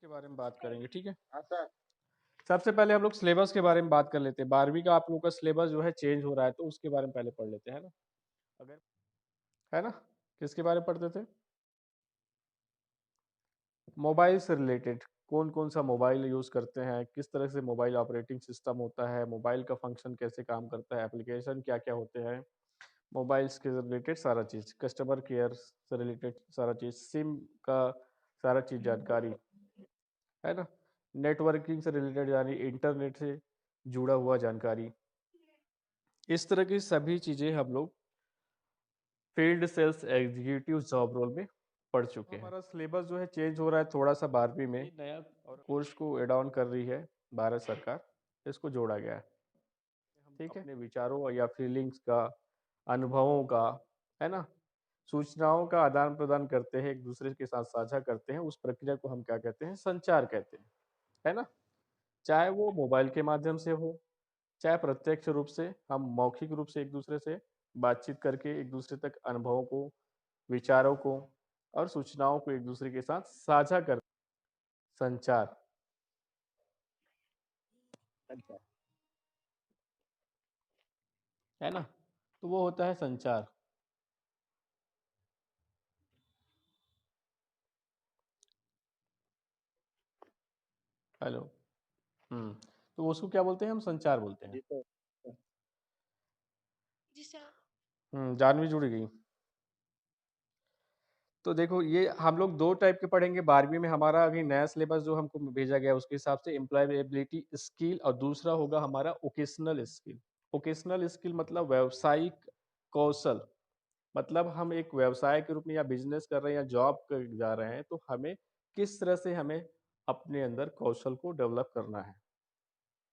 के बारे में बात करेंगे, ठीक है। हाँ सर। सबसे पहले हम लोग सिलेबस के बारे में बात कर लेते हैं। 12वीं का आप लोगों का सिलेबस जो है चेंज हो रहा है, तो उसके बारे में पहले पढ़ लेते हैं, है ना। अगर है ना, किसके बारे में पढ़ते थे? मोबाइल से रिलेटेड, कौन कौन सा मोबाइल यूज़ करते हैं, किस तरह से मोबाइल ऑपरेटिंग सिस्टम होता है, मोबाइल का फंक्शन कैसे काम करता है, एप्लीकेशन क्या क्या होते हैं, मोबाइल्स के रिलेटेड सारा चीज़, कस्टमर केयर से रिलेटेड सारा चीज़, सिम का सारा चीज़ जानकारी, है ना। नेटवर्किंग से रिलेटेड यानी इंटरनेट से जुड़ा हुआ जानकारी, इस तरह की सभी चीज़ें हम लोग field sales executive job role में पढ़ चुके हैं। हमारा सिलेबस जो है चेंज हो रहा है थोड़ा सा 12वीं में, नया कोर्स को एड ऑन कर रही है भारत सरकार, इसको जोड़ा गया है, ठीक है। अपने विचारों या फीलिंग्स का, अनुभवों का, है ना, सूचनाओं का आदान प्रदान करते हैं, एक दूसरे के साथ साझा करते हैं, उस प्रक्रिया को हम क्या कहते हैं? संचार कहते हैं, है ना। चाहे वो मोबाइल के माध्यम से हो, चाहे प्रत्यक्ष रूप से हम मौखिक रूप से एक दूसरे से बातचीत करके एक दूसरे तक अनुभवों को, विचारों को और सूचनाओं को एक दूसरे के साथ साझा कर, संचार, अच्छा। है ना। तो वो होता है संचार। हेलो। हम्म। तो उसको क्या बोलते हैं? हम संचार बोलते हैं। जी सर। जानवी जुड़ गई। तो देखो, ये हम लोग दो टाइप के पढ़ेंगे 12वीं में। हमारा अभी नया सिलेबस जो हमको भेजा गया है, उसके हिसाब से एम्प्लॉयबिलिटी स्किल, और दूसरा होगा हमारा ओकेशनल स्किल। ओकेशनल स्किल मतलब व्यावसायिक कौशल, मतलब हम एक व्यवसाय के रूप में या बिजनेस कर रहे हैं या जॉब कर जा रहे हैं, तो हमें किस तरह से हमें अपने अंदर कौशल को डेवलप करना है,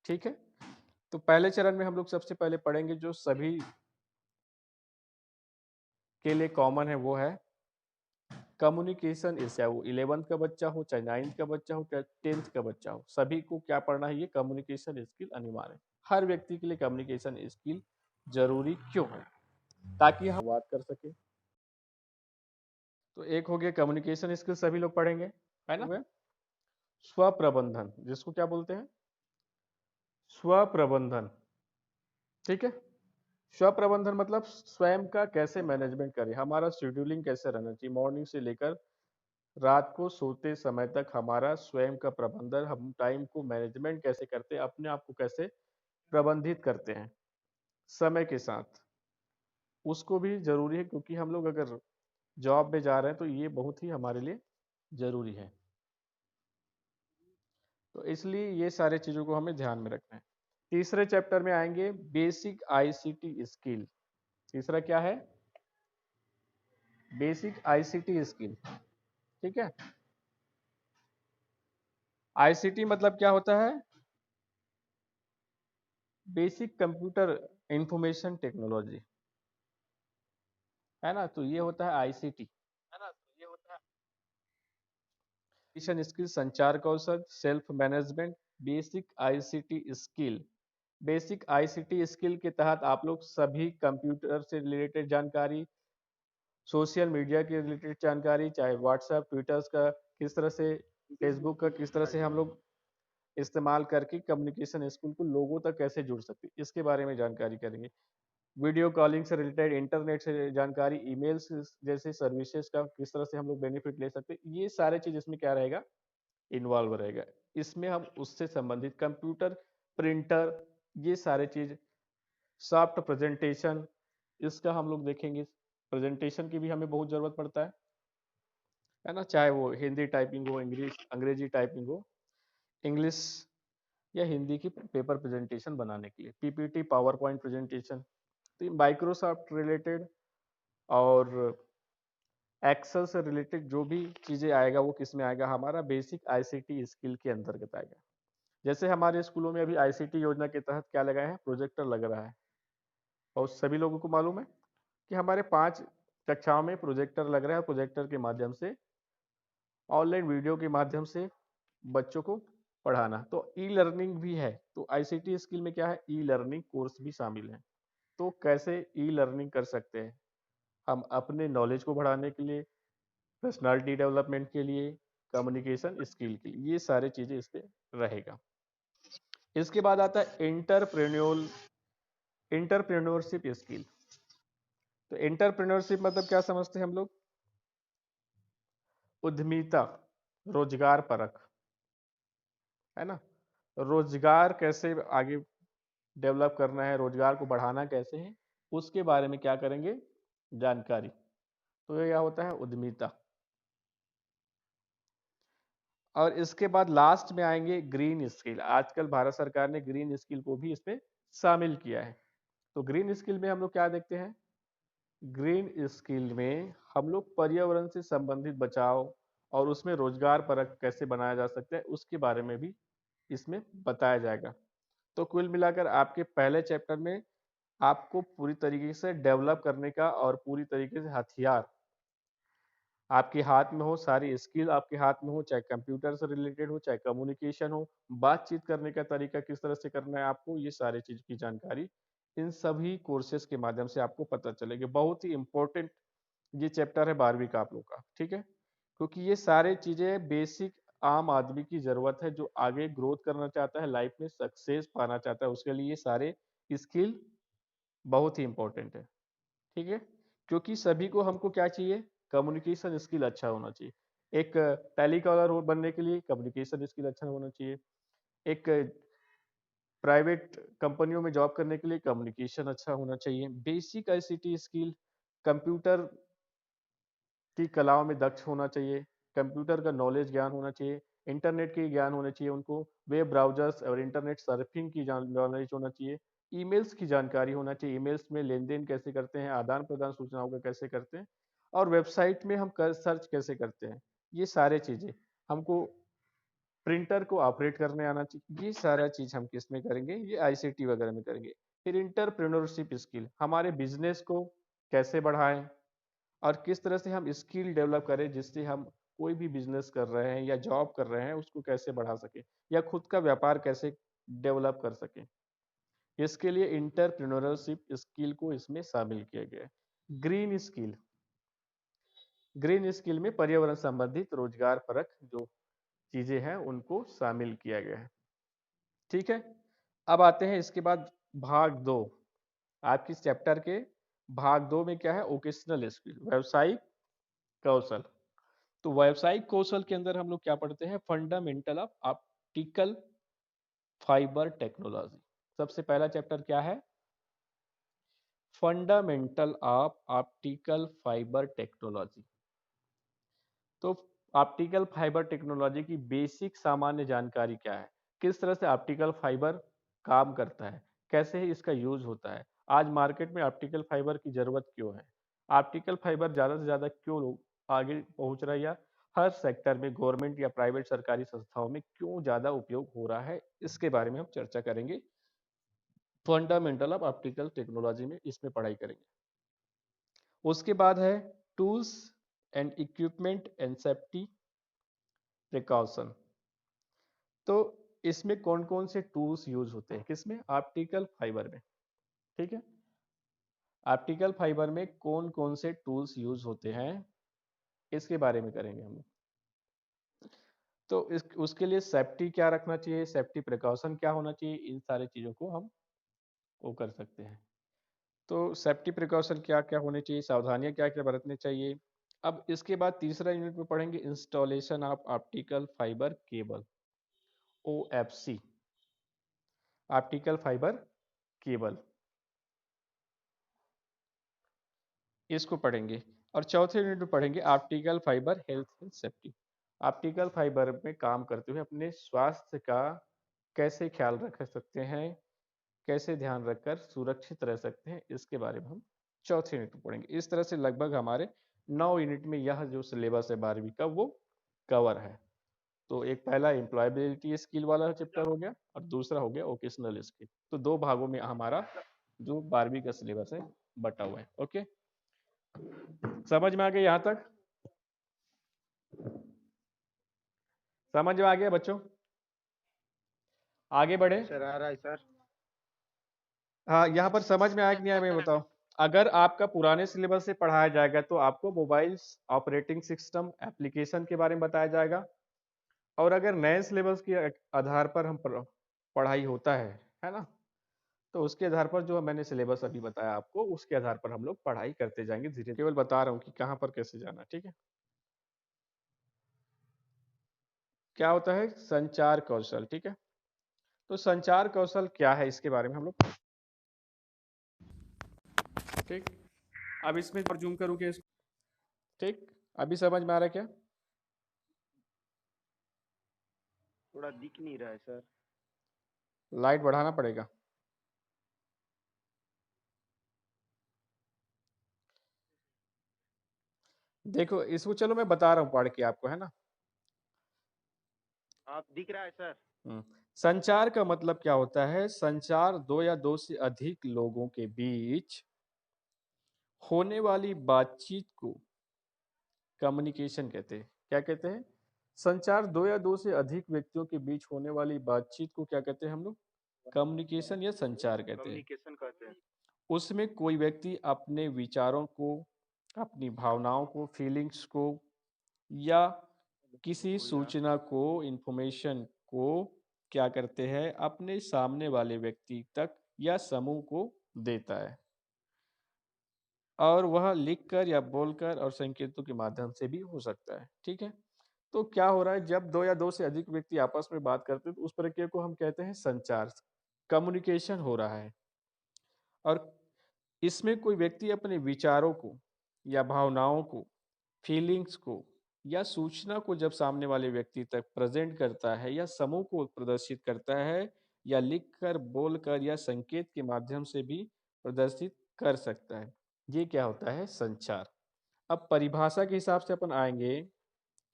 ठीक है। तो पहले चरण में हम लोग सबसे पहले पढ़ेंगे जो सभी के लिए कॉमन है, वो है कम्युनिकेशन। चाहे वो 11th का बच्चा हो, चाहे 9th का बच्चा हो, चाहे 10th का बच्चा हो, सभी को क्या पढ़ना है? ये कम्युनिकेशन स्किल अनिवार्य है। हर व्यक्ति के लिए कम्युनिकेशन स्किल जरूरी क्यों है? ताकि हम बात कर सके। तो एक हो गया कम्युनिकेशन स्किल, सभी लोग पढ़ेंगे, है ना। स्वप्रबंधन, जिसको क्या बोलते हैं? स्वप्रबंधन, ठीक है। स्वप्रबंधन मतलब स्वयं का कैसे मैनेजमेंट करें, हमारा शेड्यूलिंग कैसे रहना चाहिए, मॉर्निंग से लेकर रात को सोते समय तक हमारा स्वयं का प्रबंधन, हम टाइम को मैनेजमेंट कैसे करते हैं, अपने आप को कैसे प्रबंधित करते हैं समय के साथ, उसको भी जरूरी है, क्योंकि हम लोग अगर जॉब में जा रहे हैं तो ये बहुत ही हमारे लिए जरूरी है। तो इसलिए ये सारे चीजों को हमें ध्यान में रखना है। तीसरे चैप्टर में आएंगे बेसिक आईसीटी स्किल। तीसरा क्या है? बेसिक आईसीटी स्किल, ठीक है। आईसीटी मतलब क्या होता है? बेसिक कंप्यूटर इंफॉर्मेशन टेक्नोलॉजी, है ना। तो ये होता है आईसीटी। कम्युनिकेशन स्किल, संचार कौशल, self management, basic ICT skill. Basic ICT skill के तहत आप लोग सभी कंप्यूटर से रिलेटेड जानकारी, सोशल मीडिया के रिलेटेड जानकारी, चाहे व्हाट्सएप, ट्विटर्स का किस तरह से, फेसबुक का किस तरह से हम लोग इस्तेमाल करके कम्युनिकेशन स्किल को लोगों तक कैसे जुड़ सकते हैं, इसके बारे में जानकारी करेंगे। वीडियो कॉलिंग से रिलेटेड, इंटरनेट से जानकारी, ईमेल्स जैसे सर्विसेज का किस तरह से हम लोग बेनिफिट ले सकते हैं, ये सारे चीज इसमें क्या रहेगा? इन्वॉल्व रहेगा। इसमें हम उससे संबंधित कंप्यूटर, प्रिंटर, ये सारे चीज, सॉफ्ट प्रेजेंटेशन, इसका हम लोग देखेंगे। प्रेजेंटेशन की भी हमें बहुत जरूरत पड़ता है ना। चाहे वो हिंदी टाइपिंग हो, इंग्लिश अंग्रेजी टाइपिंग हो, इंग्लिश या हिंदी की पेपर प्रेजेंटेशन बनाने के लिए, पीपीटी, पावर पॉइंट प्रेजेंटेशन। तो माइक्रोसॉफ्ट रिलेटेड और एक्सेल से रिलेटेड जो भी चीजें आएगा, वो किस में आएगा? हमारा बेसिक आईसीटी स्किल के अंतर्गत आएगा। जैसे हमारे स्कूलों में अभी आईसीटी योजना के तहत क्या लगा है? प्रोजेक्टर लग रहा है, और सभी लोगों को मालूम है कि हमारे 5 कक्षाओं में प्रोजेक्टर लग रहा है। प्रोजेक्टर के माध्यम से, ऑनलाइन वीडियो के माध्यम से बच्चों को पढ़ाना, तो ई लर्निंग भी है। तो आईसीटी स्किल में क्या है? ई लर्निंग कोर्स भी शामिल है। तो कैसे ई लर्निंग कर सकते हैं हम अपने नॉलेज को बढ़ाने के लिए, पर्सनालिटी डेवलपमेंट के लिए, कम्युनिकेशन स्किल के लिए, ये सारी चीजें इस पे रहेगा। इसके बाद आता है एंटरप्रेन्योरशिप स्किल। तो एंटरप्रेन्योरशिप मतलब क्या समझते हैं हम लोग? उद्यमिता, रोजगार परख, है ना। रोजगार कैसे आगे डेवलप करना है, रोजगार को बढ़ाना कैसे है, उसके बारे में क्या करेंगे, जानकारी। तो ये क्या होता है, उद्यमिता। और इसके बाद लास्ट में आएंगे ग्रीन स्किल। आजकल भारत सरकार ने ग्रीन स्किल को भी इसमें शामिल किया है। तो ग्रीन स्किल में हम लोग क्या देखते हैं, ग्रीन स्किल में हम लोग पर्यावरण से संबंधित बचाव और उसमें रोजगार परक कैसे बनाया जा सकता है, उसके बारे में भी इसमें बताया जाएगा। तो कुल मिलाकर आपके पहले चैप्टर में आपको पूरी तरीके से डेवलप करने का और पूरी तरीके से हथियार आपके हाथ में हो, सारी स्किल आपके हाथ में हो, चाहे कंप्यूटर से रिलेटेड हो, चाहे कम्युनिकेशन हो, बातचीत करने का तरीका किस तरह से करना है आपको, ये सारी चीज की जानकारी इन सभी कोर्सेज के माध्यम से आपको पता चलेगी। बहुत ही इंपॉर्टेंट ये चैप्टर है 12वीं का आप लोग का, ठीक है। क्योंकि ये सारे चीजें बेसिक आम आदमी की जरूरत है, जो आगे ग्रोथ करना चाहता है, लाइफ में सक्सेस पाना चाहता है, उसके लिए ये सारे स्किल बहुत ही इंपॉर्टेंट है, ठीक है। क्योंकि सभी को हमको क्या चाहिए, कम्युनिकेशन स्किल अच्छा होना चाहिए। एक टेलीकॉलर बनने के लिए कम्युनिकेशन स्किल अच्छा होना चाहिए। एक प्राइवेट कंपनियों में जॉब करने के लिए कम्युनिकेशन अच्छा होना चाहिए। बेसिक आईसीटी स्किल, कंप्यूटर की कलाओं में दक्ष होना चाहिए, कंप्यूटर का नॉलेज ज्ञान होना चाहिए, इंटरनेट के ज्ञान होने चाहिए उनको, वेब ब्राउजर्स और इंटरनेट सर्फिंग की नॉलेज होना चाहिए, ईमेल्स की जानकारी होना चाहिए, ईमेल्स में लेन देन कैसे करते हैं, आदान प्रदान सूचनाओं का कैसे करते हैं, और वेबसाइट में हम सर्च कैसे करते हैं, ये सारे चीजें हमको, प्रिंटर को ऑपरेट करने आना चाहिए, ये सारा चीज हम किस में करेंगे, ये आईसीटी वगैरह में करेंगे। फिर इंटरप्रेन्योरशिप स्किल, हमारे बिजनेस को कैसे बढ़ाएं और किस तरह से हम स्किल डेवलप करें जिससे हम कोई भी बिजनेस कर रहे हैं या जॉब कर रहे हैं उसको कैसे बढ़ा सके, या खुद का व्यापार कैसे डेवलप कर सके। इसके लिए इंटरप्रेन्योरशिप स्किल को इसमें शामिल किया गया है। ग्रीन स्किल, ग्रीन स्किल में पर्यावरण संबंधित रोजगार परक जो चीजें हैं उनको शामिल किया गया है, ठीक है। अब आते हैं इसके बाद भाग दो, आपकी चैप्टर के भाग दो में क्या है, वोकेशनल स्किल, व्यवसायिक कौशल। तो व्यावसायिक कौशल के अंदर हम लोग क्या पढ़ते हैं, fundamental of optical fibre technology. सबसे पहला चैप्टर क्या है, fundamental of optical fibre technology. तो ऑप्टिकल फाइबर टेक्नोलॉजी की बेसिक सामान्य जानकारी क्या है, किस तरह से ऑप्टिकल फाइबर काम करता है, कैसे ही इसका यूज होता है, आज मार्केट में ऑप्टिकल फाइबर की जरूरत क्यों है, ऑप्टिकल फाइबर ज़्यादा से ज़्यादा क्यों लोग आगे पहुंच रहा है, या हर सेक्टर में गवर्नमेंट या प्राइवेट सरकारी संस्थाओं में क्यों ज़्यादा उपयोग हो रहा है, इसके बारे में हम चर्चा करेंगे। फंडामेंटल ऑफ ऑप्टिकल टेक्नोलॉजी में इसमें पढ़ाई करेंगे। उसके बाद है tools and equipment and safety precaution. तो इसमें कौन कौन से टूल्स यूज होते हैं, किसमें, ऑप्टिकल फाइबर में, ठीक है। ऑप्टिकल फाइबर में कौन कौन से टूल्स यूज होते हैं, इसके बारे में करेंगे हम। तो उसके लिए सेफ्टी क्या रखना चाहिए, सेफ्टी प्रिकॉशन क्या होना चाहिए, इन सारी चीज़ों को हम वो कर सकते हैं। तो सेफ्टी प्रिकॉशन क्या क्या होने चाहिए, सावधानियां क्या क्या बरतनी चाहिए। अब इसके बाद तीसरा यूनिट में पढ़ेंगे installation of optical fibre cable, OFC, optical fibre cable, इसको पढ़ेंगे। और चौथे यूनिट में पढ़ेंगे optical fibre health and safety, optical fibre में काम करते हुए अपने स्वास्थ्य का कैसे ख्याल रख सकते हैं, कैसे ध्यान रखकर सुरक्षित रह सकते हैं, इसके बारे में हम चौथे यूनिट में पढ़ेंगे। इस तरह से लगभग हमारे 9 यूनिट में यह जो सिलेबस है 12वीं का वो कवर है। तो एक पहला एम्प्लॉयबिलिटी स्किल वाला चैप्टर हो गया और दूसरा हो गया वोकेशनल स्किल। तो दो भागों में हमारा जो 12वीं का सिलेबस है बटा हुआ है। ओके, समझ में आ गया यहाँ तक, समझ में आ गया बच्चों, आगे बढ़े। सर आ रहा है सर। हाँ, यहाँ पर समझ में आया कि नहीं आया, मैं बताओ। अगर आपका पुराने सिलेबस से पढ़ाया जाएगा तो आपको मोबाइल ऑपरेटिंग सिस्टम एप्लीकेशन के बारे में बताया जाएगा, और अगर नए सिलेबस के आधार पर हम पढ़ाई होता है ना, तो उसके आधार पर जो मैंने सिलेबस अभी बताया आपको, उसके आधार पर हम लोग पढ़ाई करते जाएंगे धीरे, केवल बता रहा हूँ कि कहाँ पर कैसे जाना, ठीक है। क्या होता है संचार कौशल, ठीक है। तो संचार कौशल क्या है, इसके बारे में हम लोग, ठीक। अब इसमें पर जूम करूँ क्या, ठीक। अभी समझ में आ रहा है क्या? थोड़ा दिख नहीं रहा है सर। लाइट बढ़ाना पड़ेगा। देखो इसको, चलो मैं बता रहा हूँ पढ़ के आपको, है ना। आप दिख रहा है सर। हम्म। संचार का मतलब क्या होता है? संचार दो या दो से अधिक लोगों के बीच होने वाली बातचीत को कम्युनिकेशन कहते हैं। क्या कहते हैं? संचार दो या दो से अधिक व्यक्तियों के बीच होने वाली बातचीत को क्या कहते हैं हम लोग? कम्युनिकेशन या संचार कहते हैं। कम्युनिकेशन कहते हैं। उसमें कोई व्यक्ति अपने विचारों को, अपनी भावनाओं को, फीलिंग्स को, या किसी सूचना को, इंफॉर्मेशन को क्या करते हैं, अपने सामने वाले व्यक्ति तक या समूह को देता है। और वह लिखकर या बोलकर और संकेतों के माध्यम से भी हो सकता है, ठीक है। तो क्या हो रहा है, जब दो या दो से अधिक व्यक्ति आपस में बात करते हैं तो उस प्रक्रिया को हम कहते हैं संचार, कम्युनिकेशन हो रहा है। और इसमें कोई व्यक्ति अपने विचारों को या भावनाओं को, फीलिंग्स को या सूचना को जब सामने वाले व्यक्ति तक प्रेजेंट करता है या समूह को प्रदर्शित करता है, या लिखकर, बोलकर या संकेत के माध्यम से भी प्रदर्शित कर सकता है, ये क्या होता है? संचार। अब परिभाषा के हिसाब से अपन आएंगे,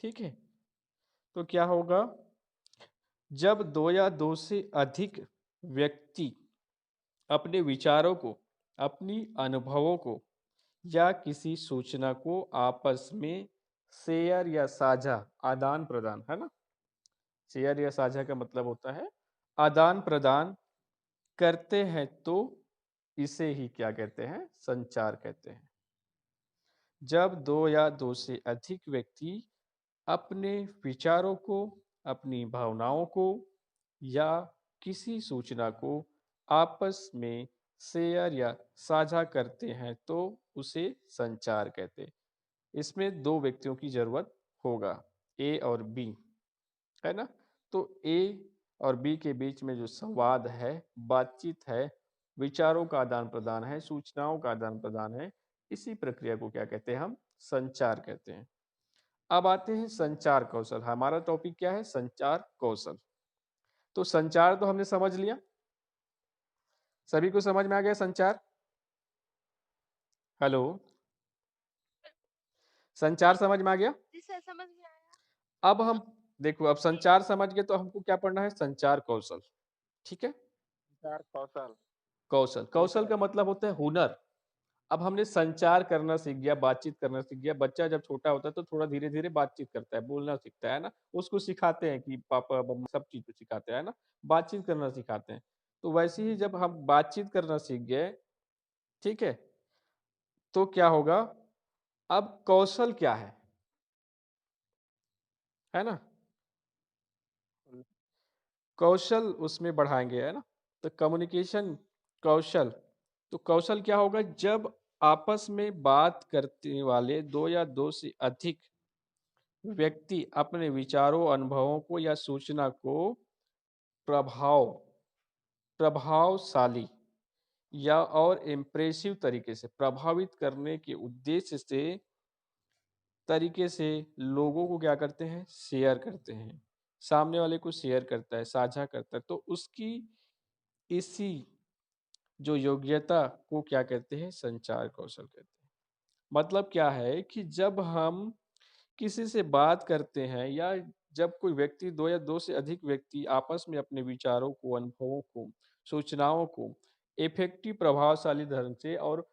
ठीक है। तो क्या होगा? जब दो या दो से अधिक व्यक्ति अपने विचारों को, अपनी अनुभवों को या किसी सूचना को आपस में शेयर या साझा, आदान प्रदान, है ना। शेयर या साझा का मतलब होता है आदान प्रदान करते हैं, तो इसे ही क्या कहते हैं? संचार कहते हैं। जब दो या दो से अधिक व्यक्ति अपने विचारों को, अपनी भावनाओं को या किसी सूचना को आपस में शेयर या साझा करते हैं, तो उसे संचार कहते हैं। इसमें दो व्यक्तियों की जरूरत होगा, ए और बी, है ना। तो ए और बी के बीच में जो संवाद है, बातचीत है, विचारों का आदान प्रदान है, सूचनाओं का आदान प्रदान है, इसी प्रक्रिया को क्या कहते हैं? हम संचार कहते हैं। अब आते हैं संचार कौशल। हमारा टॉपिक क्या है? संचार कौशल। तो संचार तो हमने समझ लिया, सभी को समझ में आ गया संचार? हेलो, संचार समझ में आ गया? जी सर, समझ में आया। अब हम देखो, अब संचार समझ गए तो हमको क्या पढ़ना है? संचार कौशल, ठीक है। संचार कौशल। कौशल, जी कौशल सर। का मतलब होता है हुनर। अब हमने संचार करना सीख गया, बातचीत करना सीख गया। बच्चा जब छोटा होता है तो थोड़ा धीरे धीरे बातचीत करता है, बोलना सीखता है ना। उसको सिखाते हैं कि पापा मम्मा सब चीज को सिखाते हैं ना, बातचीत करना सिखाते हैं। तो वैसे ही जब हम बातचीत करना सीख गए, ठीक है, तो क्या होगा? अब कौशल क्या है ना, कौशल उसमें बढ़ाएंगे, है ना। तो कम्युनिकेशन कौशल, तो कौशल क्या होगा? जब आपस में बात करने वाले दो या दो से अधिक व्यक्ति अपने विचारों, अनुभवों को या सूचना को प्रभाव प्रभावशाली या और इम्प्रेसिव तरीके से प्रभावित करने के उद्देश्य से, तरीके से लोगों को क्या करते हैं? शेयर करते हैं। सामने वाले को शेयर करता है, साझा करता है, तो उसकी इसी जो योग्यता को क्या कहते हैं? संचार कौशल कहते हैं। मतलब क्या है कि जब हम किसी से बात करते हैं, या जब कोई व्यक्ति, दो या दो से अधिक व्यक्ति आपस में अपने विचारों को, अनुभवों को, सूचनाओं को इफेक्टिव, प्रभावशाली ढंग से और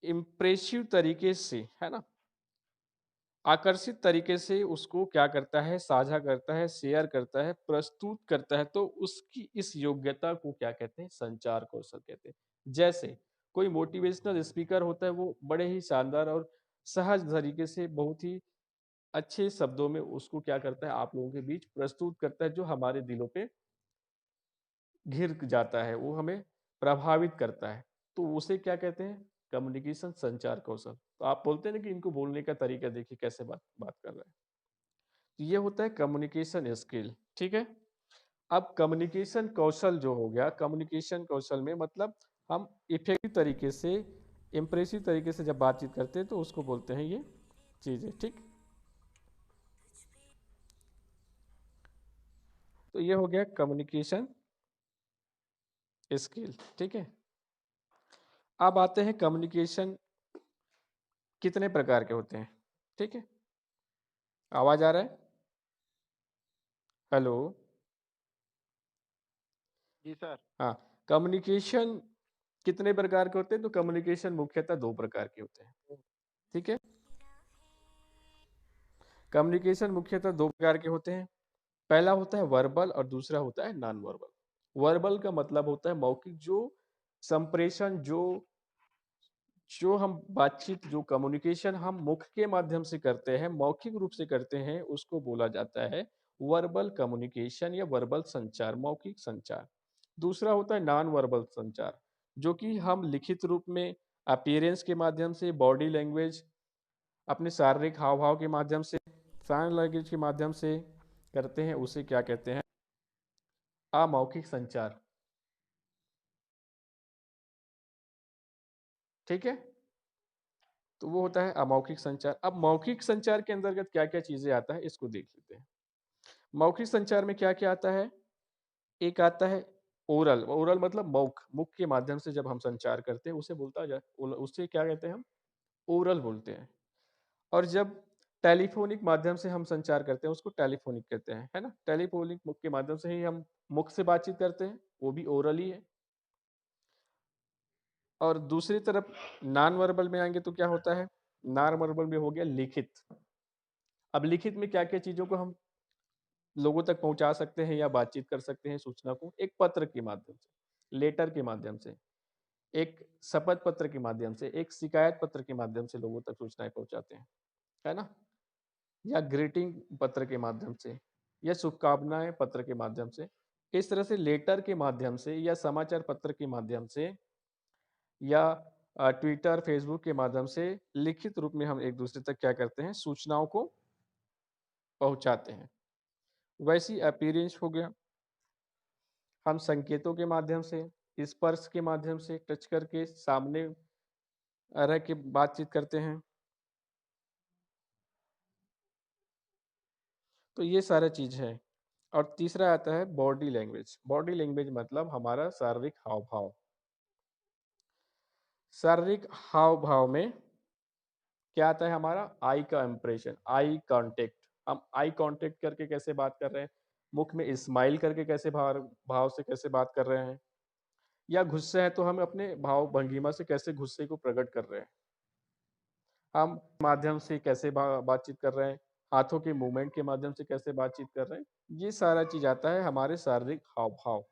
इम्प्रेसिव तरीके से, है ना, आकर्षित तरीके से उसको क्या करता है? साझा करता है, शेयर करता है, प्रस्तुत करता है, तो उसकी इस योग्यता को क्या कहते हैं? संचार कौशल कहते हैं। जैसे कोई मोटिवेशनल स्पीकर होता है, वो बड़े ही शानदार और सहज तरीके से बहुत ही अच्छे शब्दों में उसको क्या करता है आप लोगों के बीच प्रस्तुत करता है, जो हमारे दिलों पे घिर जाता है, वो हमें प्रभावित करता है। तो उसे क्या कहते हैं? कम्युनिकेशन, संचार कौशल। तो आप बोलते हैं ना कि इनको बोलने का तरीका देखिए कैसे बात बात कर रहे हैं। तो ये होता है कम्युनिकेशन स्किल, ठीक है। अब कम्युनिकेशन कौशल जो हो गया, कम्युनिकेशन कौशल में मतलब हम इफेक्टिव तरीके से, इम्प्रेसिव तरीके से जब बातचीत करते हैं तो उसको बोलते हैं ये चीजें, ठीक। तो ये हो गया कम्युनिकेशन स्किल, ठीक है। अब आते हैं कम्युनिकेशन कितने प्रकार के होते हैं, ठीक है। आवाज आ रहा है? हेलो। जी सर। हाँ, कम्युनिकेशन कितने प्रकार के होते हैं? तो कम्युनिकेशन मुख्यतः दो प्रकार के होते हैं, ठीक है। कम्युनिकेशन मुख्यतः दो प्रकार के होते हैं। पहला होता है वर्बल और दूसरा होता है नॉन वर्बल। वर्बल का मतलब होता है मौखिक, जो संप्रेषण, जो जो हम बातचीत, जो कम्युनिकेशन हम मुख के माध्यम से करते हैं, मौखिक रूप से करते हैं, उसको बोला जाता है वर्बल कम्युनिकेशन या वर्बल संचार, मौखिक संचार। दूसरा होता है नॉन वर्बल संचार, जो कि हम लिखित रूप में अपीयरेंस के माध्यम से, बॉडी लैंग्वेज, अपने शारीरिक हाव भाव के माध्यम से, साइन लैंग्वेज के माध्यम से करते हैं, उसे क्या कहते हैं? अमौखिक संचार, ठीक है। तो वो होता है अमौखिक संचार। अब मौखिक संचार के अंतर्गत क्या क्या चीजें आता है, इसको देख लेते हैं। मौखिक संचार में क्या क्या आता है? एक आता है ओरल। ओरल मतलब मौख, मुख के माध्यम से जब हम संचार करते हैं उसे बोलता जा, उससे क्या कहते हैं हम? ओरल बोलते हैं। और जब टेलीफोनिक माध्यम से हम संचार करते हैं उसको टेलीफोनिक कहते हैं, है ना। टेलीफोनिक मुख के माध्यम से ही हम मुख से बातचीत करते हैं, वो भी ओरल ही है। और दूसरी तरफ नॉन वर्बल में आएंगे तो क्या होता है? नॉन वर्बल में हो गया लिखित। अब लिखित में क्या क्या चीजों को हम लोगों तक पहुंचा सकते हैं या बातचीत कर सकते हैं, सूचना को? एक पत्र के माध्यम से, लेटर के माध्यम से, एक शपथ पत्र के माध्यम से, एक शिकायत पत्र के माध्यम से लोगों तक सूचनाएं पहुंचाते हैं, है ना। या ग्रीटिंग पत्र के माध्यम से, या शुभकामनाएं पत्र के माध्यम से। इस तरह से लेटर के माध्यम से या समाचार पत्र के माध्यम से या ट्विटर, फेसबुक के माध्यम से लिखित रूप में हम एक दूसरे तक क्या करते हैं? सूचनाओं को पहुंचाते हैं। वैसी अपीयरेंस हो गया, हम संकेतों के माध्यम से, स्पर्श के माध्यम से, टच करके सामने रह के बातचीत करते हैं। तो ये सारा चीज है। और तीसरा आता है बॉडी लैंग्वेज। बॉडी लैंग्वेज मतलब हमारा शारीरिक हाव भाव। शारीरिक हाव भाव में क्या आता है? हमारा आई का इंप्रेशन, आई कांटेक्ट। हम आई कांटेक्ट करके कैसे बात कर रहे हैं, मुख में स्माइल करके कैसे भाव भाव से कैसे बात कर रहे हैं, या गुस्से हैं तो हम अपने भाव भंगिमा से कैसे गुस्से को प्रकट कर रहे हैं, हम माध्यम से कैसे बातचीत कर रहे हैं, हाथों के मूवमेंट के माध्यम से कैसे बातचीत कर रहे हैं। ये सारा चीज आता है हमारे शारीरिक हाव भाव।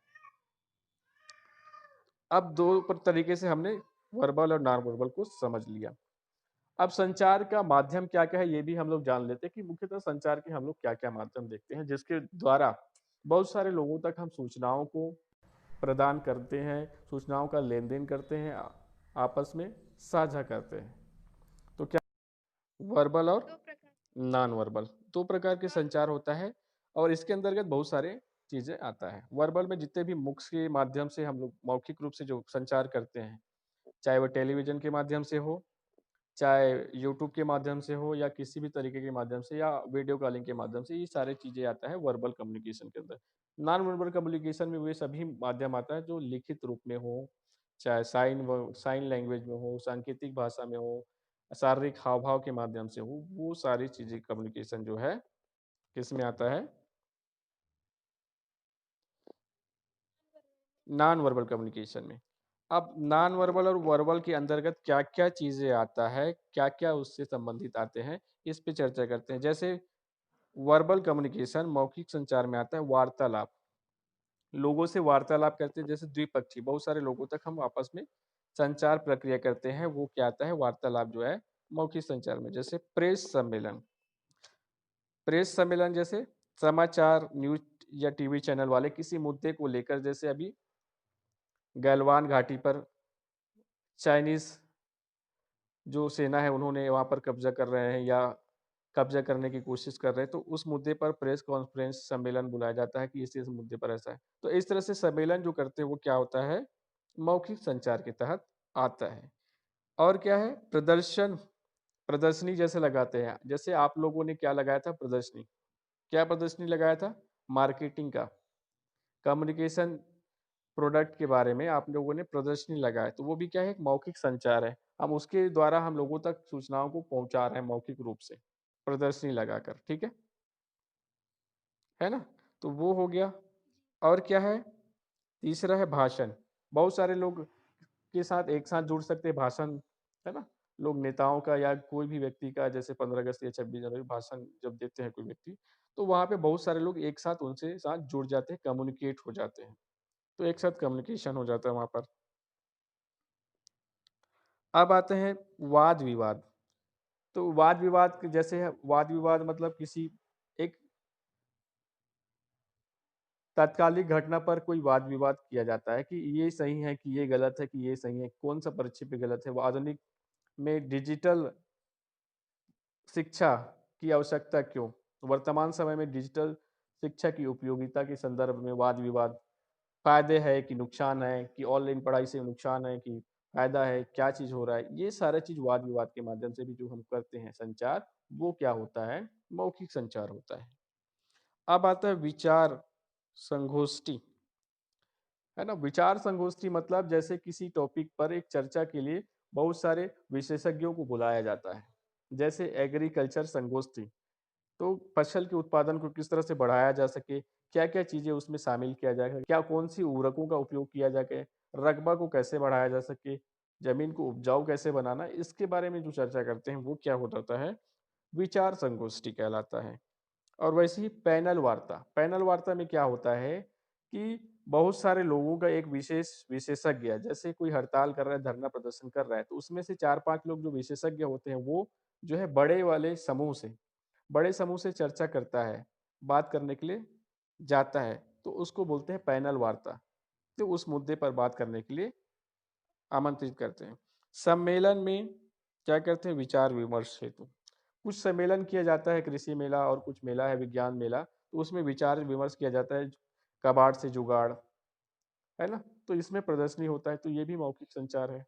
अब दो तरीके से हमने वर्बल और नॉन वर्बल को समझ लिया। अब संचार का माध्यम क्या क्या है ये भी हम लोग जान लेते हैं कि मुख्यतः संचार के हम लोग क्या क्या माध्यम देखते हैं, जिसके द्वारा बहुत सारे लोगों तक हम सूचनाओं को प्रदान करते हैं, सूचनाओं का लेन देन करते हैं, आपस में साझा करते हैं। तो क्या वर्बल और नॉन वर्बल दो प्रकार के संचार होता है। और इसके अंतर्गत बहुत सारे चीजें आता है। वर्बल में जितने भी मुख के माध्यम से हम लोग मौखिक रूप से जो संचार करते हैं, चाहे वो टेलीविजन के माध्यम से हो, चाहे यूट्यूब के माध्यम से हो, या किसी भी तरीके के माध्यम से, या वीडियो कॉलिंग के माध्यम से, ये सारी चीजें आता है वर्बल कम्युनिकेशन के अंदर। नॉन वर्बल कम्युनिकेशन में वे सभी माध्यम आता है जो लिखित रूप में हो, चाहे साइन लैंग्वेज में हो, सांकेतिक भाषा में हो, शारीरिक हाव भाव के माध्यम से हो, वो सारी चीजें कम्युनिकेशन जो है किस में आता है? नॉन वर्बल कम्युनिकेशन में। अब नॉन वर्बल और वर्बल के अंतर्गत क्या क्या चीजें आता है, क्या क्या उससे संबंधित आते हैं, इस पे चर्चा करते हैं। जैसे वर्बल कम्युनिकेशन मौखिक संचार में आता है वार्तालाप। लोगों से वार्तालाप करते हैं, जैसे द्विपक्षीय, बहुत सारे लोगों तक हम आपस में संचार प्रक्रिया करते हैं, वो क्या आता है? वार्तालाप जो है मौखिक संचार में। जैसे प्रेस सम्मेलन, प्रेस सम्मेलन जैसे समाचार न्यूज या टीवी चैनल वाले किसी मुद्दे को लेकर, जैसे अभी गलवान घाटी पर चाइनीज जो सेना है उन्होंने वहाँ पर कब्जा कर रहे हैं या कब्जा करने की कोशिश कर रहे हैं, तो उस मुद्दे पर प्रेस कॉन्फ्रेंस सम्मेलन बुलाया जाता है कि इस मुद्दे पर ऐसा है। तो इस तरह से सम्मेलन जो करते हैं वो क्या होता है, मौखिक संचार के तहत आता है। और क्या है, प्रदर्शनी जैसे लगाते हैं, जैसे आप लोगों ने क्या लगाया था, प्रदर्शनी। क्या प्रदर्शनी लगाया था, मार्केटिंग का, कम्युनिकेशन प्रोडक्ट के बारे में आप लोगों ने प्रदर्शनी लगाया, तो वो भी क्या है, एक मौखिक संचार है। हम उसके द्वारा हम लोगों तक सूचनाओं को पहुंचा रहे हैं मौखिक रूप से, प्रदर्शनी लगाकर, ठीक है ना? तो वो हो गया। और क्या है, तीसरा है भाषण। बहुत सारे लोग के साथ एक साथ जुड़ सकते हैं भाषण, है ना? लोग नेताओं का या कोई भी व्यक्ति का, जैसे 15 अगस्त या 26 जनवरी भाषण जब देते हैं कोई व्यक्ति, तो वहाँ पे बहुत सारे लोग एक साथ उनसे साथ जुड़ जाते हैं, कम्युनिकेट हो जाते हैं। तो एक साथ कम्युनिकेशन हो जाता है वहाँ पर। अब आते हैं वाद विवाद। तो वाद विवाद जैसे है, वाद विवाद मतलब किसी एक तात्कालिक घटना पर कोई वाद विवाद किया जाता है कि ये सही है कि ये गलत है, कि ये सही है, कौन सा परिचय पे गलत है। वो आधुनिक में डिजिटल शिक्षा की आवश्यकता क्यों, वर्तमान समय में डिजिटल शिक्षा की उपयोगिता के संदर्भ में वाद विवाद, फायदे है कि नुकसान है, कि ऑनलाइन पढ़ाई से नुकसान है कि फायदा है, क्या चीज हो रहा है, ये सारा चीज वाद विवाद के माध्यम से भी जो हम करते हैं संचार, वो क्या होता है, मौखिक संचार होता है। अब आता है विचार संगोष्ठी, है ना? विचार संगोष्ठी मतलब जैसे किसी टॉपिक पर एक चर्चा के लिए बहुत सारे विशेषज्ञों को बुलाया जाता है, जैसे एग्रीकल्चर संगोष्ठी। तो फसल के उत्पादन को किस तरह से बढ़ाया जा सके, क्या क्या चीजें उसमें शामिल किया जाएगा, क्या कौन सी उर्वरकों का उपयोग किया जाए, रकबा को कैसे बढ़ाया जा सके, जमीन को उपजाऊ कैसे बनाना, इसके बारे में जो चर्चा करते हैं वो क्या हो जाता है, विचार संगोष्ठी कहलाता है। और वैसे ही पैनल वार्ता में क्या होता है कि बहुत सारे लोगों का एक विशेष विशेषज्ञ है, जैसे कोई हड़ताल कर रहा है, धरना प्रदर्शन कर रहा है, तो उसमें से 4-5 लोग जो विशेषज्ञ होते हैं वो जो है बड़े समूह से चर्चा करता है, बात करने के लिए जाता है, तो उसको बोलते हैं पैनल वार्ता। तो उस मुद्दे पर बात करने के लिए आमंत्रित करते हैं। सम्मेलन में क्या करते हैं, विचार विमर्श हेतु कुछ सम्मेलन किया जाता है, कृषि मेला और कुछ मेला है, विज्ञान मेला, तो उसमें विचार विमर्श किया जाता है, कबाड़ से जुगाड़, है ना? तो इसमें प्रदर्शनी होता है, तो ये भी मौखिक संचार है।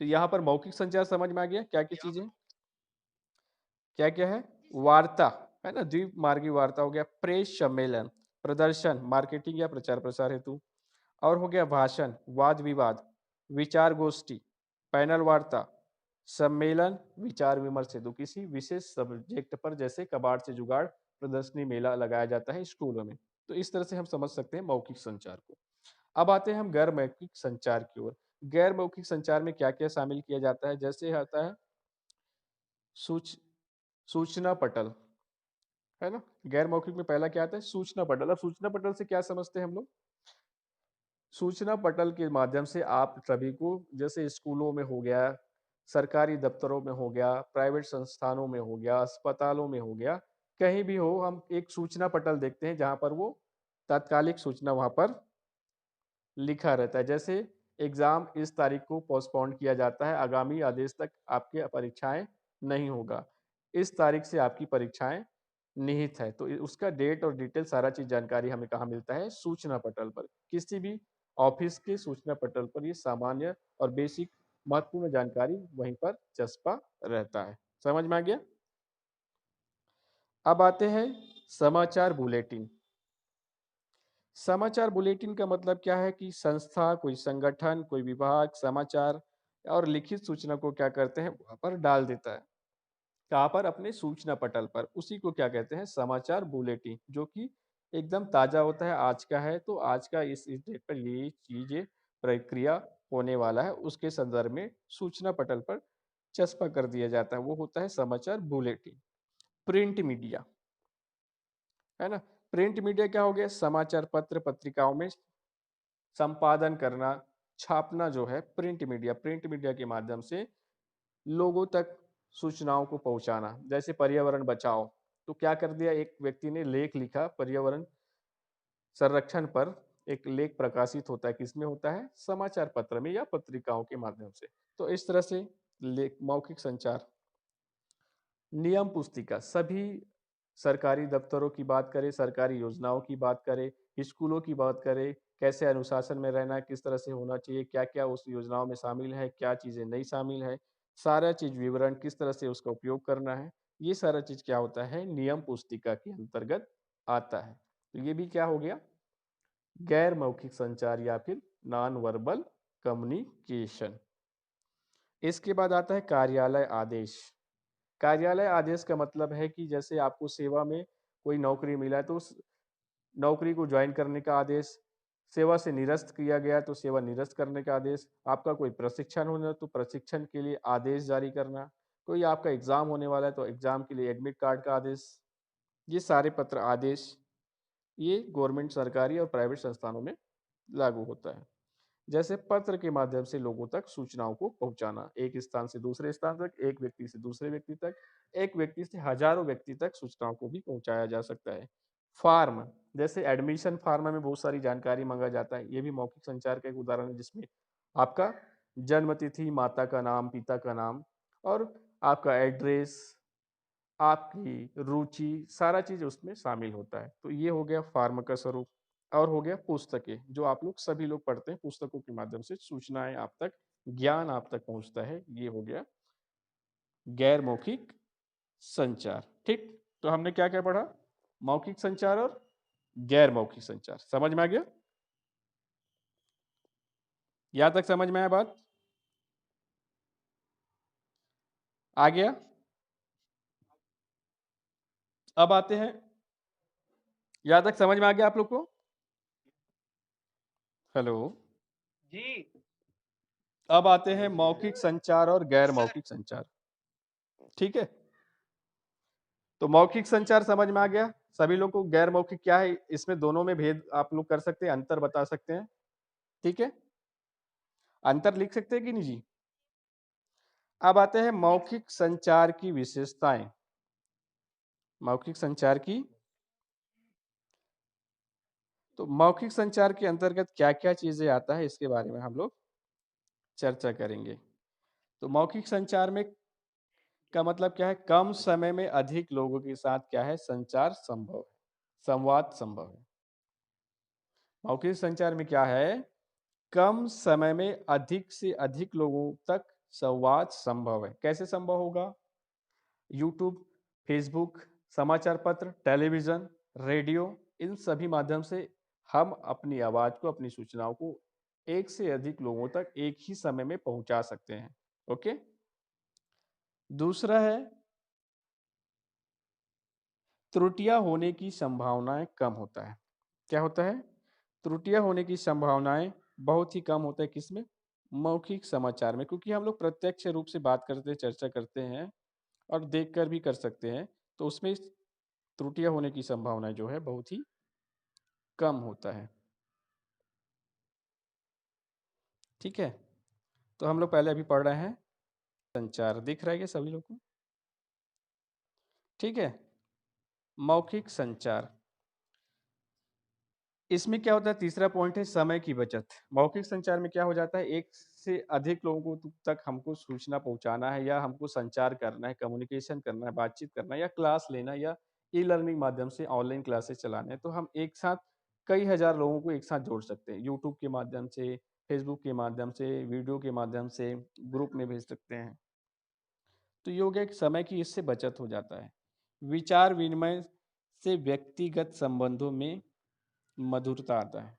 तो यहाँ पर मौखिक संचार समझ में आ गया क्या क्या चीजें, क्या क्या है, वार्ता, है ना, द्विमार्गी वार्ता हो गया, प्रेस सम्मेलन, प्रदर्शन मार्केटिंग या प्रचार प्रसार हेतु, और हो गया भाषण, वाद विवाद, विचार गोष्ठी, पैनल वार्ता, सम्मेलन, विचार विमर्श हेतु किसी विशेष सब्जेक्ट पर, जैसे कबाड़ से जुगाड़, प्रदर्शनी, मेला लगाया जाता है स्कूलों में। तो इस तरह से हम समझ सकते हैं मौखिक संचार को। अब आते हैं हम गैर मौखिक संचार की ओर। गैर मौखिक संचार में क्या क्या शामिल किया जाता है, जैसे आता है सूच सूचना पटल, है ना? गैर मौखिक में पहला क्या आता है, सूचना पटल। अब सूचना पटल से क्या समझते हैं हम लोग, सूचना पटल के माध्यम से आप सभी को, जैसे स्कूलों में हो गया, सरकारी दफ्तरों में हो गया, प्राइवेट संस्थानों में हो गया, अस्पतालों में हो गया, कहीं भी हो, हम एक सूचना पटल देखते हैं जहां पर वो तात्कालिक सूचना वहां पर लिखा रहता है, जैसे एग्जाम इस तारीख को पोस्टपोन किया जाता है, आगामी आदेश तक आपके परीक्षाएं नहीं होगा, इस तारीख से आपकी परीक्षाएं निहित है, तो उसका डेट और डिटेल सारा चीज जानकारी हमें कहाँ मिलता है, सूचना पटल पर। किसी भी ऑफिस के सूचना पटल पर ये सामान्य और बेसिक महत्वपूर्ण जानकारी वहीं पर चस्पा रहता है। समझ में आ गया? अब आते हैं समाचार बुलेटिन। समाचार बुलेटिन का मतलब क्या है कि संस्था, कोई संगठन, कोई विभाग समाचार और लिखित सूचना को क्या करते हैं, वहां पर डाल देता है, कहाँ पर, अपने सूचना पटल पर, उसी को क्या कहते हैं, समाचार बुलेटिन, जो कि एकदम ताजा होता है, आज का है, तो आज का इस डेट पर ये चीजें प्रक्रिया होने वाला है, उसके संदर्भ में सूचना पटल पर चस्पा कर दिया जाता है, वो होता है समाचार बुलेटिन। प्रिंट मीडिया, है ना? प्रिंट मीडिया क्या हो गया, समाचार पत्र पत्रिकाओं में संपादन करना, छापना जो है प्रिंट मीडिया के माध्यम से लोगों तक सूचनाओं को पहुंचाना, जैसे पर्यावरण बचाओ, तो क्या कर दिया, एक व्यक्ति ने लेख लिखा पर्यावरण संरक्षण पर, एक लेख प्रकाशित होता है, किसमें होता है, समाचार पत्र में या पत्रिकाओं के माध्यम से। तो इस तरह से लेख मौखिक संचार। नियम पुस्तिका, सभी सरकारी दफ्तरों की बात करें, सरकारी योजनाओं की बात करें, स्कूलों की बात करें, कैसे अनुशासन में रहना है, किस तरह से होना चाहिए, क्या क्या उस योजनाओं में शामिल है, क्या चीज़ें नहीं शामिल है, सारा चीज़ विवरण, किस तरह से उसका उपयोग करना है, ये सारा चीज़ क्या होता है, नियम पुस्तिका के अंतर्गत आता है। तो ये भी क्या हो गया, गैर मौखिक संचार या फिर नॉन वर्बल कम्युनिकेशन। इसके बाद आता है कार्यालय आदेश। कार्यालय आदेश का मतलब है कि जैसे आपको सेवा में कोई नौकरी मिला है तो उस नौकरी को ज्वाइन करने का आदेश, सेवा से निरस्त किया गया तो सेवा निरस्त करने का आदेश, आपका कोई प्रशिक्षण होना तो प्रशिक्षण के लिए आदेश जारी करना, कोई आपका एग्जाम होने वाला है तो एग्जाम के लिए एडमिट कार्ड का आदेश, ये सारे पत्र आदेश, ये गवर्नमेंट सरकारी और प्राइवेट संस्थानों में लागू होता है। जैसे पत्र के माध्यम से लोगों तक सूचनाओं को पहुंचाना, एक स्थान से दूसरे स्थान तक, एक व्यक्ति से दूसरे व्यक्ति तक, एक व्यक्ति से हजारों व्यक्ति तक सूचनाओं को भी पहुंचाया जा सकता है। फॉर्म, जैसे एडमिशन फॉर्म में बहुत सारी जानकारी मांगा जाता है, ये भी मौखिक संचार का एक उदाहरण है, जिसमें आपका जन्म तिथि, माता का नाम, पिता का नाम और आपका एड्रेस, आपकी रुचि, सारा चीज उसमें शामिल होता है। तो ये हो गया फॉर्म का स्वरूप। और हो गया पुस्तकें, जो आप लोग सभी लोग पढ़ते हैं, पुस्तकों के माध्यम से सूचनाएं आप तक, ज्ञान आप तक पहुंचता है, ये हो गया गैर मौखिक संचार। ठीक, तो हमने क्या क्या पढ़ा, मौखिक संचार और गैर मौखिक संचार, समझ में आ गया, यहां तक समझ में आया बात, आ गया। अब आते हैं, यहां तक समझ में आ गया आप लोग को, हेलो। जी अब आते हैं मौखिक संचार और गैर मौखिक संचार। ठीक है, तो मौखिक संचार समझ में आ गया सभी लोग को, गैर मौखिक क्या है, इसमें दोनों में भेद आप लोग कर सकते हैं, अंतर बता सकते हैं। ठीक है, अंतर लिख सकते हैं कि नहीं जी। अब आते हैं मौखिक संचार की विशेषताएं। मौखिक संचार की, तो मौखिक संचार के अंतर्गत क्या क्या चीजें आता है, इसके बारे में हम लोग चर्चा करेंगे। तो मौखिक संचार में का मतलब क्या है, कम समय में अधिक लोगों के साथ क्या है, संचार संभव है, संवाद संभव है। मौखिक संचार में क्या है, कम समय में अधिक से अधिक लोगों तक संवाद संभव है। कैसे संभव होगा, यूट्यूब, फेसबुक, समाचार पत्र, टेलीविजन, रेडियो, इन सभी माध्यम से हम अपनी आवाज को, अपनी सूचनाओं को एक से अधिक लोगों तक एक ही समय में पहुंचा सकते हैं। ओके, दूसरा है त्रुटियां होने की संभावनाएं कम होता है। क्या होता है, त्रुटियां होने की संभावनाएं बहुत ही कम होता है, किसमें, मौखिक समाचार में, क्योंकि हम लोग प्रत्यक्ष रूप से बात करते हैं, चर्चा करते हैं और देखकर भी कर सकते हैं, तो उसमें त्रुटियां होने की संभावना जो है बहुत ही कम होता है। ठीक है, तो हम लोग पहले अभी पढ़ रहे हैं संचार, दिख रहा है क्या सभी लोग को, ठीक है। मौखिक संचार, इसमें क्या होता है, तीसरा पॉइंट है समय की बचत। मौखिक संचार में क्या हो जाता है, एक से अधिक लोगों को तक हमको सूचना पहुंचाना है, या हमको संचार करना है, कम्युनिकेशन करना है, बातचीत करना है, या क्लास लेना, या ई लर्निंग माध्यम से ऑनलाइन क्लासेस चलाने हैं, तो हम एक साथ कई हजार लोगों को एक साथ जोड़ सकते हैं, यूट्यूब के माध्यम से, फेसबुक के माध्यम से, वीडियो के माध्यम से, ग्रुप में भेज सकते हैं। तो ये हो गया कि समय की इससे बचत हो जाता है। विचार विनिमय से व्यक्तिगत संबंधों में मधुरता आता है।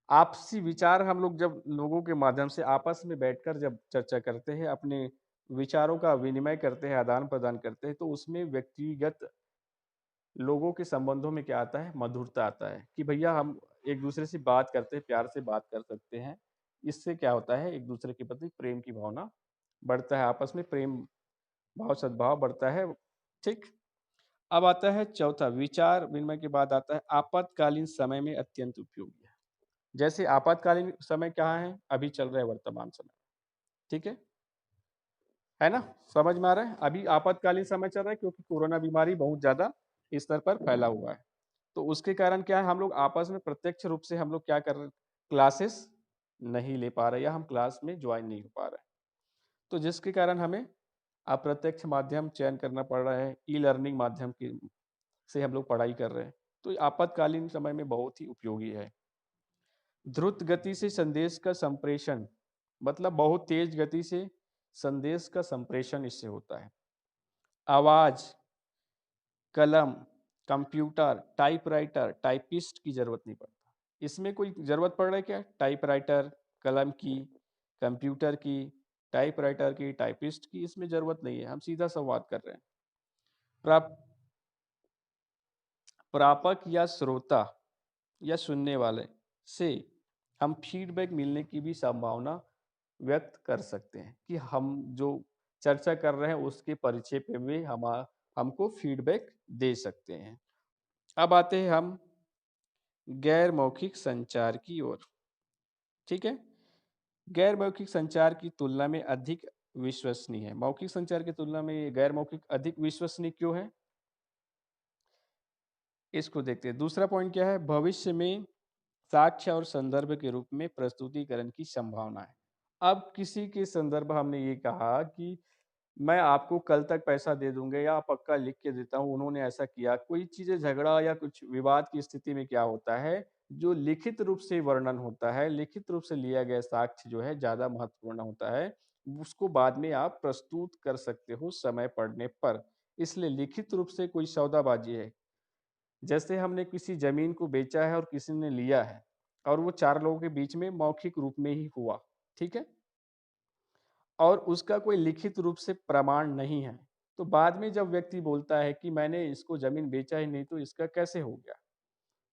आपसी विचार, हम लोग जब लोगों के माध्यम से आपस में बैठकर जब चर्चा करते हैं, अपने विचारों का विनिमय करते हैं, आदान प्रदान करते हैं, तो उसमें व्यक्तिगत लोगों के संबंधों में क्या आता है, मधुरता आता है, कि भैया हम एक दूसरे से बात करते हैं, प्यार से बात कर सकते हैं। इससे क्या होता है, एक दूसरे के प्रति प्रेम की भावना बढ़ता है, आपस में प्रेम भाव, सद्भाव बढ़ता है। ठीक, अब आता है चौथा, विचार विनिमय के बाद आता है आपातकालीन समय में अत्यंत उपयोगी है। जैसे आपातकालीन समय क्या है, अभी चल रहा है वर्तमान समय, ठीक है। है ना? समझ में आ रहा है? अभी आपातकालीन समय चल रहा है क्योंकि कोरोना बीमारी बहुत ज़्यादा स्तर पर फैला हुआ है। तो उसके कारण क्या है, हम लोग आपस में प्रत्यक्ष रूप से हम लोग क्या कर रहे हैं, क्लासेस नहीं ले पा रहे या हम क्लास में ज्वाइन नहीं हो पा रहे। तो जिसके कारण हमें अप्रत्यक्ष माध्यम चयन करना पड़ रहा है, ई लर्निंग माध्यम की से हम लोग पढ़ाई कर रहे हैं। तो ये आपातकालीन समय में बहुत ही उपयोगी है। द्रुत गति से संदेश का संप्रेषण, मतलब बहुत तेज गति से संदेश का संप्रेषण इससे होता है। आवाज, कलम, कंप्यूटर, टाइपराइटर, टाइपिस्ट की जरूरत नहीं पड़ता। इसमें कोई जरूरत पड़ रहा है क्या? टाइपराइटर, कलम की, कंप्यूटर की, टाइपराइटर की, टाइपिस्ट की, इसमें जरूरत नहीं है। हम सीधा संवाद कर रहे हैं। प्राप प्रापक या श्रोता या सुनने वाले से हम फीडबैक मिलने की भी संभावना व्यक्त कर सकते हैं कि हम जो चर्चा कर रहे हैं उसके परिचय पे भी हम हमको फीडबैक दे सकते हैं। अब आते हैं हम गैर मौखिक संचार की ओर। ठीक है, गैर मौखिक संचार की तुलना में अधिक विश्वसनीय है। मौखिक संचार की तुलना में ये गैर मौखिक अधिक विश्वसनीय क्यों है, इसको देखते हैं। दूसरा पॉइंट क्या है, भविष्य में साक्ष्य और संदर्भ के रूप में प्रस्तुतिकरण की संभावना है। अब किसी के संदर्भ हमने ये कहा कि मैं आपको कल तक पैसा दे दूंगा या पक्का लिख के देता हूँ, उन्होंने ऐसा किया। कोई चीजें झगड़ा या कुछ विवाद की स्थिति में क्या होता है, जो लिखित रूप से वर्णन होता है, लिखित रूप से लिया गया साक्ष्य जो है ज्यादा महत्वपूर्ण होता है। उसको बाद में आप प्रस्तुत कर सकते हो समय पड़ने पर। इसलिए लिखित रूप से कोई सौदाबाजी है, जैसे हमने किसी जमीन को बेचा है और किसी ने लिया है और वो चार लोगों के बीच में मौखिक रूप में ही हुआ, ठीक है, और उसका कोई लिखित रूप से प्रमाण नहीं है, तो बाद में जब व्यक्ति बोलता है कि मैंने इसको जमीन बेचा ही नहीं तो इसका कैसे हो गया,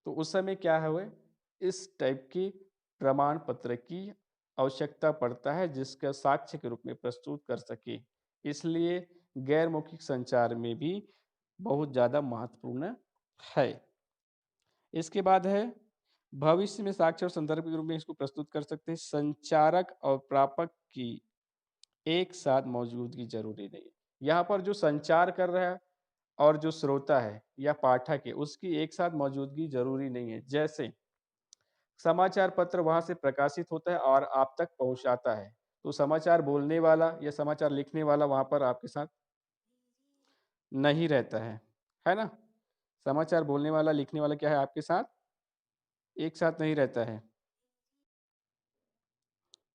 तो उस समय क्या है, हुए इस टाइप की प्रमाण पत्र की आवश्यकता पड़ता है जिसका साक्ष्य के रूप में प्रस्तुत कर सके। इसलिए गैर मौखिक संचार में भी बहुत ज्यादा महत्वपूर्ण है। इसके बाद है भविष्य में साक्ष्य और संदर्भ के रूप में इसको प्रस्तुत कर सकते हैं। संचारक और प्रापक की एक साथ मौजूदगी जरूरी नहीं है। यहाँ पर जो संचार कर रहा है और जो श्रोता है या पाठक है उसकी एक साथ मौजूदगी जरूरी नहीं है। जैसे समाचार पत्र वहां से प्रकाशित होता है और आप तक पहुंचाता है, तो समाचार बोलने वाला या समाचार लिखने वाला वहां पर आपके साथ नहीं रहता है ना? समाचार बोलने वाला लिखने वाला क्या है, आपके साथ एक साथ नहीं रहता है।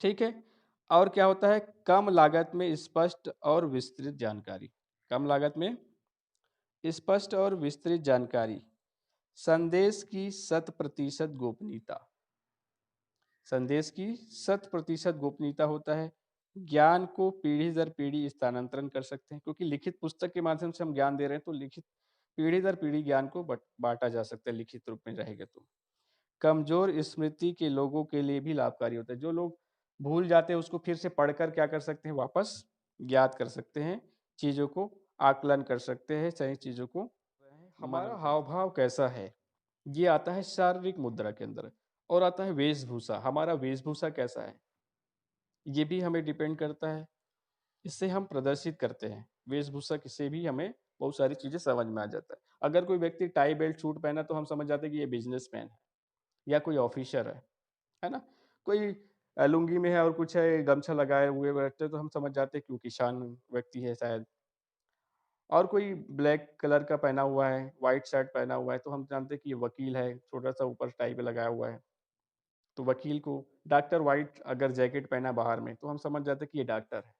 ठीक है, और क्या होता है, कम लागत में स्पष्ट और विस्तृत जानकारी। कम लागत में स्पष्ट और विस्तृत जानकारी। संदेश की 100% गोपनीयता। संदेश की 100% गोपनीयता होता है। ज्ञान को पीढ़ी दर पीढ़ी स्थानांतरण कर सकते हैं, क्योंकि लिखित पुस्तक के माध्यम से हम ज्ञान दे रहे हैं तो लिखित पीढ़ी दर पीढ़ी ज्ञान को बांटा जा सकता है लिखित रूप में रहेगा तो। कमजोर स्मृति के लोगों के लिए भी लाभकारी होता है। जो लोग भूल जाते हैं उसको फिर से पढ़कर क्या कर सकते हैं, वापस याद कर सकते हैं, चीजों को आकलन कर सकते हैं, सही चीजों को। हमारा हाव भाव कैसा है, ये आता है शारीरिक मुद्रा के अंदर। और आता है वेशभूषा, हमारा वेशभूषा कैसा है, ये भी हमें डिपेंड करता है। इससे हम प्रदर्शित करते हैं, वेशभूषा से भी हमें बहुत सारी चीजें समझ में आ जाता है। अगर कोई व्यक्ति टाई बेल्ट सूट पहना तो हम समझ जाते हैं कि ये बिजनेसमैन है या कोई ऑफिसर है ना? कोई लुंगी में है और कुछ है गमछा लगाए हुए बैठते हैं तो हम समझ जाते हैं कि वो किसान व्यक्ति है शायद। और कोई ब्लैक कलर का पहना हुआ है, व्हाइट शर्ट पहना हुआ है तो हम जानते हैं कि ये वकील है, छोटा सा ऊपर टाई पे लगाया हुआ है तो वकील को। डॉक्टर व्हाइट अगर जैकेट पहना बाहर में तो हम समझ जाते हैं कि ये डॉक्टर है।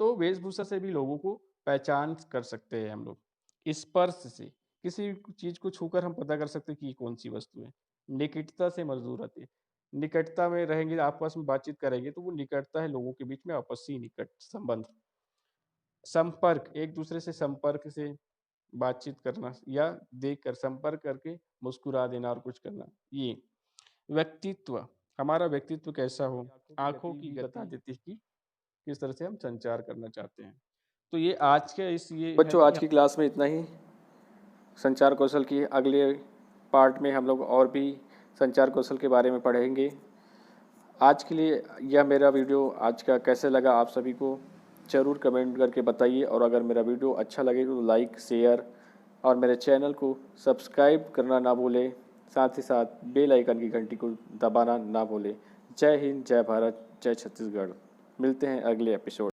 तो वेशभूषा से भी लोगों को पहचान कर सकते हैं हम लोग। स्पर्श से किसी चीज को छूकर हम पता कर सकते हैं कि ये कौन सी वस्तु है। निकटता से मजदूर आती है, निकटता में रहेंगे आपस में बातचीत करेंगे तो वो निकटता है लोगों के बीच में आपसी निकट संबंध। संपर्क, एक दूसरे से संपर्क से बातचीत करना या देखकर संपर्क करके मुस्कुरा देना और कुछ करना। ये व्यक्तित्व, हमारा व्यक्तित्व कैसा हो, आंखों की बता देती है कि किस तरह से हम संचार करना चाहते हैं। तो ये आज के इस ये बच्चों आज की क्लास में इतना ही। संचार कौशल की अगले पार्ट में हम लोग और भी संचार कौशल के बारे में पढ़ेंगे। आज के लिए यह मेरा वीडियो आज का कैसे लगा आप सभी को ज़रूर कमेंट करके बताइए। और अगर मेरा वीडियो अच्छा लगे तो लाइक, शेयर और मेरे चैनल को सब्सक्राइब करना ना भूलें। साथ ही साथ बेल आइकन की घंटी को दबाना ना भूलें। जय हिंद, जय भारत, जय छत्तीसगढ़। मिलते हैं अगले एपिसोड।